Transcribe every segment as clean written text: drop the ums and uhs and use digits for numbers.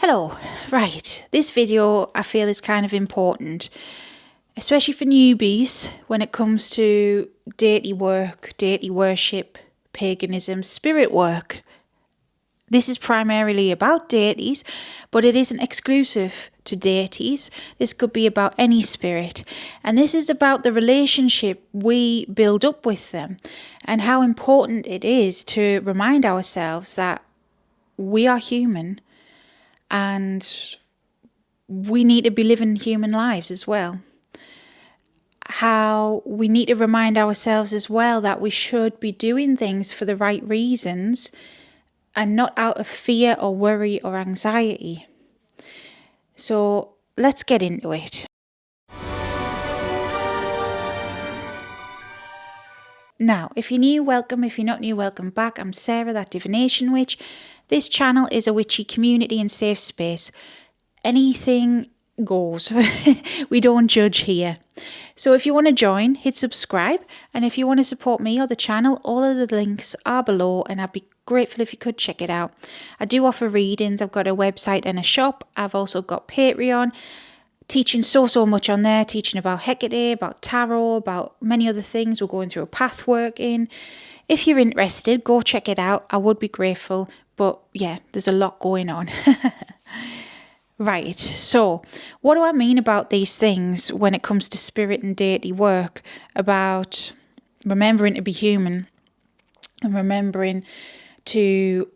Hello, right, this video I feel is kind of important, especially for newbies when it comes to deity work, deity worship, paganism, spirit work. This is primarily about deities, but it isn't exclusive to deities. This could be about any spirit. And this is about the relationship we build up with them and how important it is to remind ourselves that we are human and we need to be living human lives as well. How we need to remind ourselves as well that we should be doing things for the right reasons and not out of fear or worry or anxiety. So let's get into it. Now, if you're new, welcome. If you're not new, welcome back. I'm Sarah, that divination witch. This channel is a witchy community and safe space. Anything goes. We don't judge here. So if you want to join, hit subscribe. And if you want to support me or the channel, all of the links are below and I'd be grateful if you could check it out. I do offer readings. I've got a website and a shop. I've also got Patreon, teaching so much on there, teaching about Hecate, about tarot, about many other things. We're going through a path work in. If you're interested, go check it out. I would be grateful. But yeah, there's a lot going on. Right, so what do I mean about these things when it comes to spirit and deity work, about remembering to be human and remembering to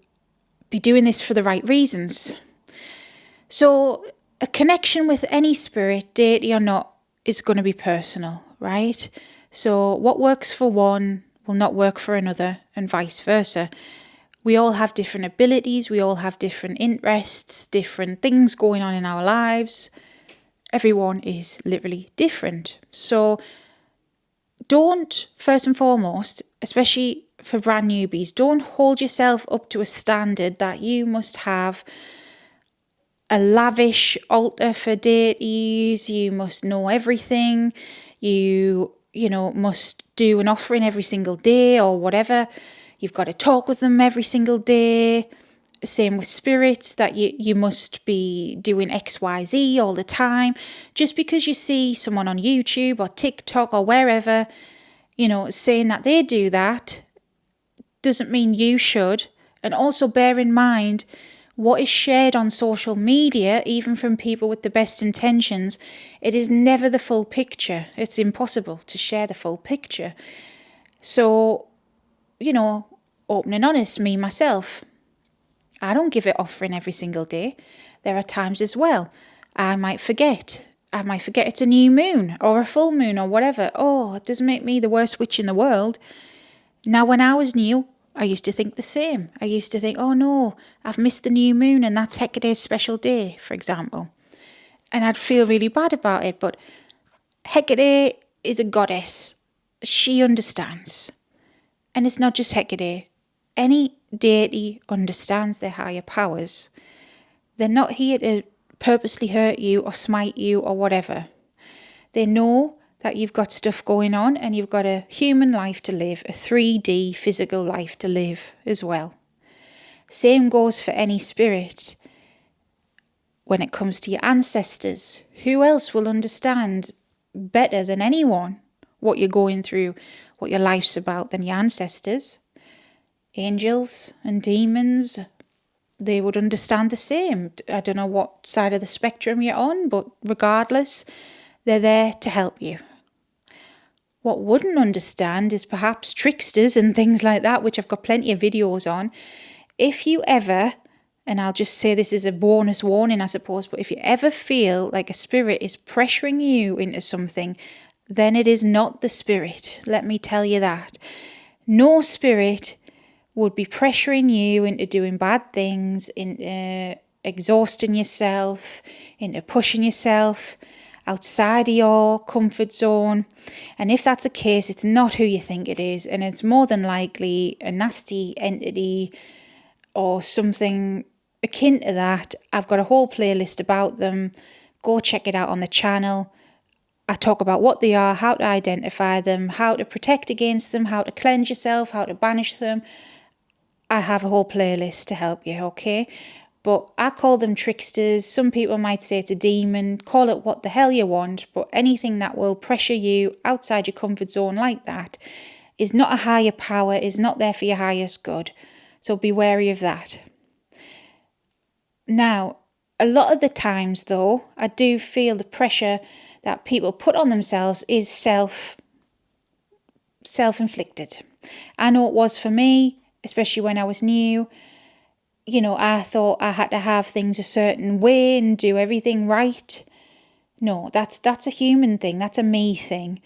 be doing this for the right reasons? So a connection with any spirit, deity or not, is going to be personal, right? So what works for one will not work for another and vice versa. We all have different abilities, we all have different interests, different things going on in our lives. Everyone is literally different. So don't, first and foremost, especially for brand newbies, don't hold yourself up to a standard that you must have a lavish altar for deities, you must know everything, you must do an offering every single day or whatever. You've got to talk with them every single day. Same with spirits, that you must be doing X, Y, Z all the time. Just because you see someone on YouTube or TikTok or wherever, saying that they do that, doesn't mean you should. And also bear in mind, what is shared on social media, even from people with the best intentions, it is never the full picture. It's impossible to share the full picture. So, open and honest, me, myself, I don't give it offering every single day. There are times as well I might forget. I might forget it's a new moon or a full moon or whatever. Oh, it doesn't make me the worst witch in the world. Now, when I was new, I used to think the same. I used to think, oh no, I've missed the new moon and that's Hecate's special day, for example. And I'd feel really bad about it. But Hecate is a goddess. She understands. And it's not just Hecate. Any deity understands their higher powers. They're not here to purposely hurt you or smite you or whatever. They know that you've got stuff going on and you've got a human life to live, a 3D physical life to live as well. Same goes for any spirit. When it comes to your ancestors, who else will understand better than anyone what you're going through, what your life's about, than your ancestors? Angels and demons, they would understand the same. I don't know what side of the spectrum you're on, but regardless, they're there to help you. What wouldn't understand is perhaps tricksters and things like that, which I've got plenty of videos on. If you ever, and I'll just say this is a bonus warning, I suppose, but if you ever feel like a spirit is pressuring you into something, then it is not the spirit. Let me tell you that. No spirit would be pressuring you into doing bad things, into exhausting yourself, into pushing yourself outside of your comfort zone. And if that's the case, it's not who you think it is, and it's more than likely a nasty entity or something akin to that. I've got a whole playlist about them. Go check it out on the channel. I talk about what they are, how to identify them, how to protect against them, how to cleanse yourself, how to banish them. I have a whole playlist to help you, okay? But I call them tricksters. Some people might say it's a demon. Call it what the hell you want. But anything that will pressure you outside your comfort zone like that is not a higher power, is not there for your highest good. So be wary of that. Now, a lot of the times though, I do feel the pressure that people put on themselves is self-inflicted. I know it was for me, especially when I was new. I thought I had to have things a certain way and do everything right. No, that's a human thing. That's a me thing.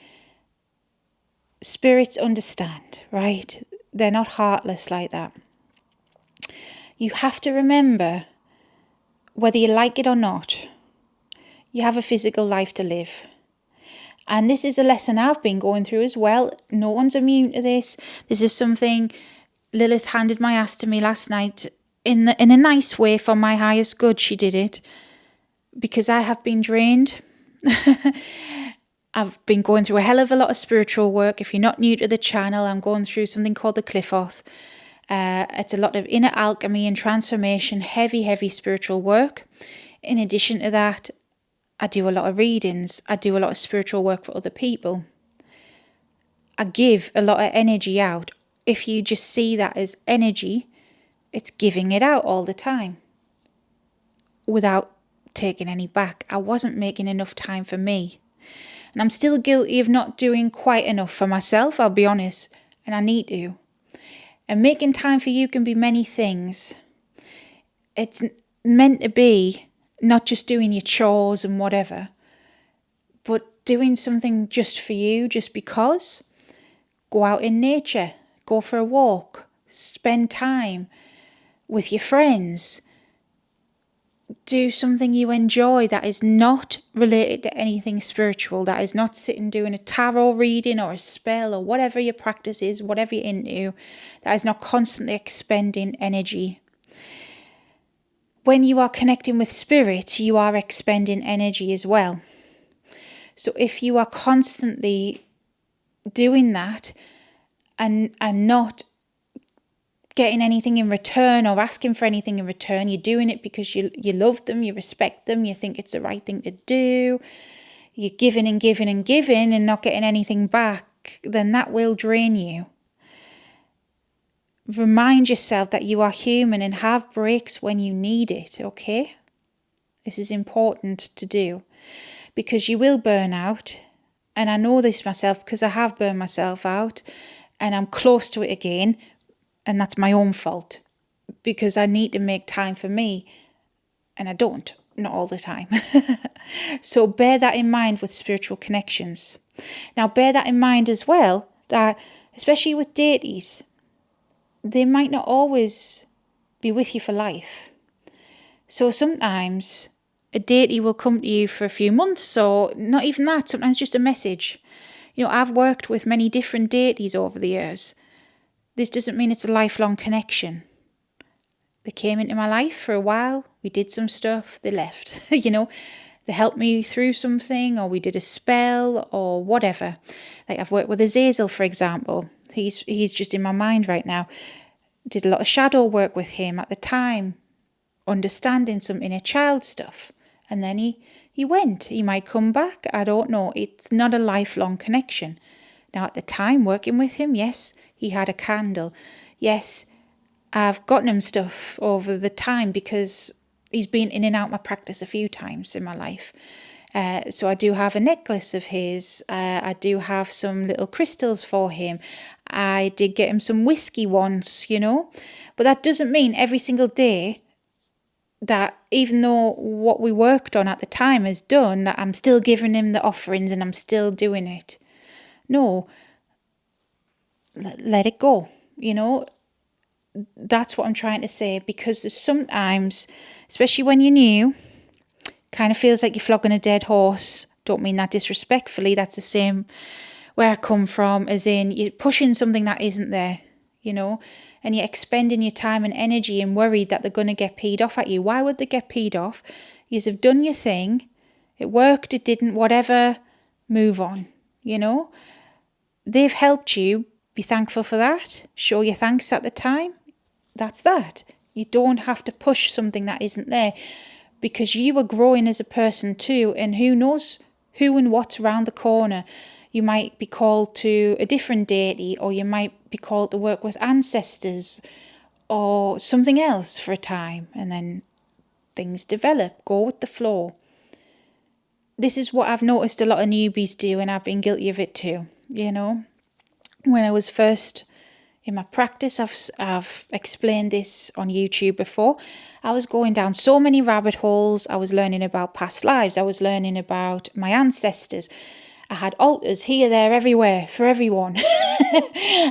Spirits understand, right? They're not heartless like that. You have to remember, whether you like it or not, you have a physical life to live. And this is a lesson I've been going through as well. No one's immune to this. This is something Lilith handed my ass to me last night in a nice way, for my highest good. She did it because I have been drained. I've been going through a hell of a lot of spiritual work. If you're not new to the channel, I'm going through something called the Cliff-Oath. It's a lot of inner alchemy and transformation, heavy spiritual work. In addition to that, I do a lot of readings. I do a lot of spiritual work for other people. I give a lot of energy out. If you just see that as energy, it's giving it out all the time without taking any back. I wasn't making enough time for me. And I'm still guilty of not doing quite enough for myself, I'll be honest. And I need to. And making time for you can be many things. It's meant to be not just doing your chores and whatever, but doing something just for you, just because. Go out in nature, go for a walk, spend time with your friends. Do something you enjoy that is not related to anything spiritual, that is not sitting doing a tarot reading or a spell or whatever your practice is, whatever you're into, that is not constantly expending energy. When you are connecting with spirit, you are expending energy as well. So if you are constantly doing that and not getting anything in return or asking for anything in return, you're doing it because you love them, you respect them, you think it's the right thing to do, you're giving and giving and giving and not getting anything back, then that will drain you. Remind yourself that you are human and have breaks when you need it, okay? This is important to do because you will burn out. And I know this myself because I have burned myself out and I'm close to it again. And that's my own fault because I need to make time for me and I don't, not all the time. So bear that in mind with spiritual connections. Now bear that in mind as well, that especially with deities, they might not always be with you for life. So sometimes a deity will come to you for a few months or not even that, sometimes just a message. I've worked with many different deities over the years. This doesn't mean it's a lifelong connection. They came into my life for a while. We did some stuff. They left. They helped me through something, or we did a spell, or whatever. Like I've worked with Azazel, for example. He's just in my mind right now. Did a lot of shadow work with him at the time, understanding some inner child stuff. And then he went. He might come back. I don't know. It's not a lifelong connection. Now, at the time working with him, yes, he had a candle. Yes, I've gotten him stuff over the time because he's been in and out my practice a few times in my life. So I do have a necklace of his. I do have some little crystals for him. I did get him some whiskey once, But that doesn't mean every single day that even though what we worked on at the time is done, that I'm still giving him the offerings and I'm still doing it. No, let it go, That's what I'm trying to say, because there's sometimes, especially when you're new, kind of feels like you're flogging a dead horse. Don't mean that disrespectfully. That's the same where I come from, as in you're pushing something that isn't there, and you're expending your time and energy and worried that they're going to get peed off at you. Why would they get peed off? You have done your thing. It worked, it didn't, whatever, move on, They've helped you. Be thankful for that. Show your thanks at the time. That's that. You don't have to push something that isn't there, because you are growing as a person too, and who knows who and what's around the corner. You might be called to a different deity, or you might be called to work with ancestors or something else for a time, and then things develop. Go with the flow. This is what I've noticed a lot of newbies do, and I've been guilty of it too. You know, when I was first in my practice, I've explained this on YouTube before. I was going down so many rabbit holes. I was learning about past lives. I was learning about my ancestors. I had altars here, there, everywhere for everyone.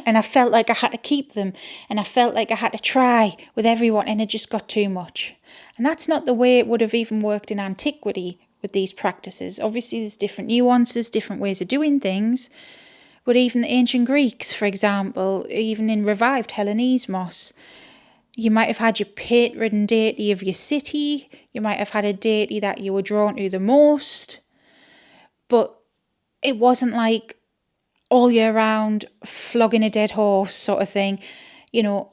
And I felt like I had to keep them. And I felt like I had to try with everyone. And it just got too much. And that's not the way it would have even worked in antiquity with these practices. Obviously, there's different nuances, different ways of doing things. But even the ancient Greeks, for example, even in revived Hellenismos, you might have had your patron deity of your city. You might have had a deity that you were drawn to the most. But it wasn't like all year round flogging a dead horse sort of thing. You know,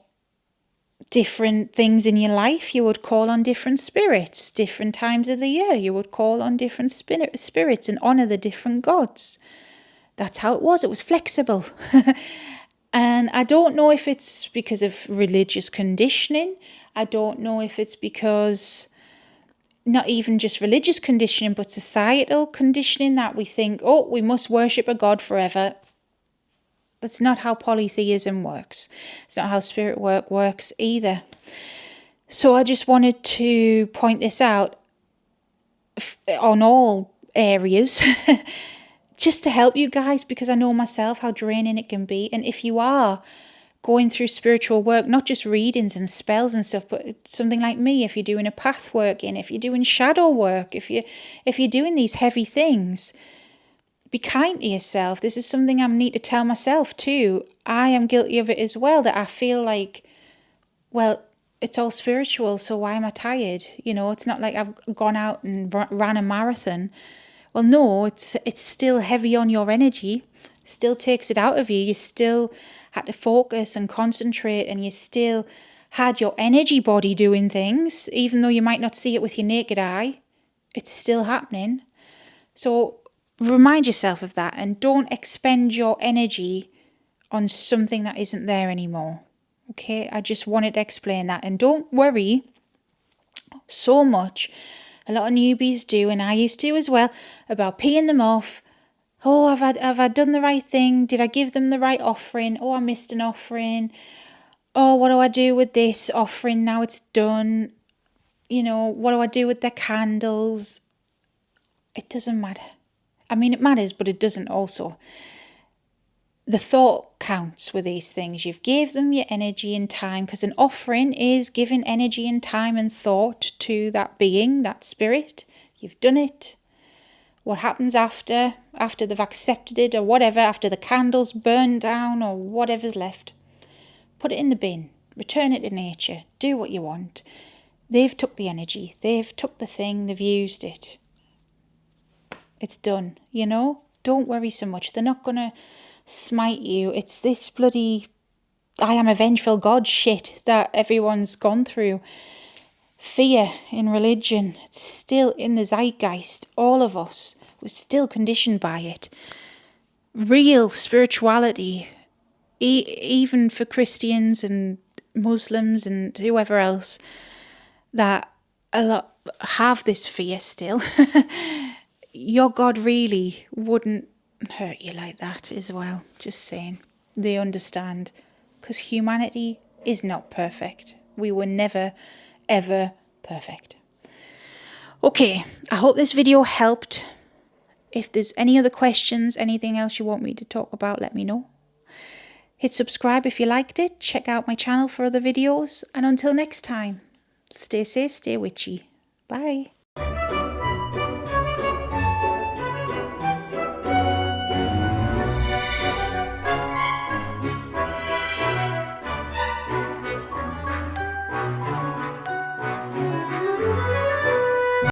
different things in your life, you would call on different spirits. Different times of the year, you would call on different spirits and honour the different gods. That's how it was. It was flexible. And I don't know if it's because of religious conditioning. I don't know if it's because not even just religious conditioning, but societal conditioning, that we think, oh, we must worship a god forever. That's not how polytheism works. It's not how spirit work works either. So I just wanted to point this out on all areas just to help you guys, because I know myself how draining it can be. And if you are going through spiritual work, not just readings and spells and stuff, but something like me, if you're doing a path working, if you're doing shadow work, if you're doing these heavy things, be kind to yourself. This is something I need to tell myself too. I am guilty of it as well, that I feel like, well, it's all spiritual, so why am I tired? You know, it's not like I've gone out and ran a marathon. Well, no, it's still heavy on your energy, still takes it out of you. You still had to focus and concentrate, and you still had your energy body doing things, even though you might not see it with your naked eye. It's still happening. So remind yourself of that, and don't expend your energy on something that isn't there anymore. Okay, I just wanted to explain that. And don't worry so much. A lot of newbies do, and I used to as well, about peeing them off. Oh, have I done the right thing? Did I give them the right offering? Oh, I missed an offering. Oh, what do I do with this offering now it's done? You know, what do I do with the candles? It doesn't matter. I mean, it matters, but it doesn't also. The thought counts with these things. You've gave them your energy and time, because an offering is giving energy and time and thought to that being, that spirit. You've done it. What happens after they've accepted it or whatever, after the candles burn down or whatever's left, put it in the bin. Return it to nature. Do what you want. They've took the energy. They've took the thing. They've used it. It's done, you know? Don't worry so much. They're not going to smite you. It's this bloody I am a vengeful God shit that everyone's gone through. Fear in religion, it's still in the zeitgeist. All of us, we're still conditioned by it. Real spirituality, even for Christians and Muslims and whoever else, that a lot have this fear still. Your God really wouldn't hurt you like that as well. Just saying. They understand. Because humanity is not perfect. We were never, ever perfect. Okay, I hope this video helped. If there's any other questions, anything else you want me to talk about, let me know. Hit subscribe if you liked it. Check out my channel for other videos. And until next time, stay safe, stay witchy. Bye.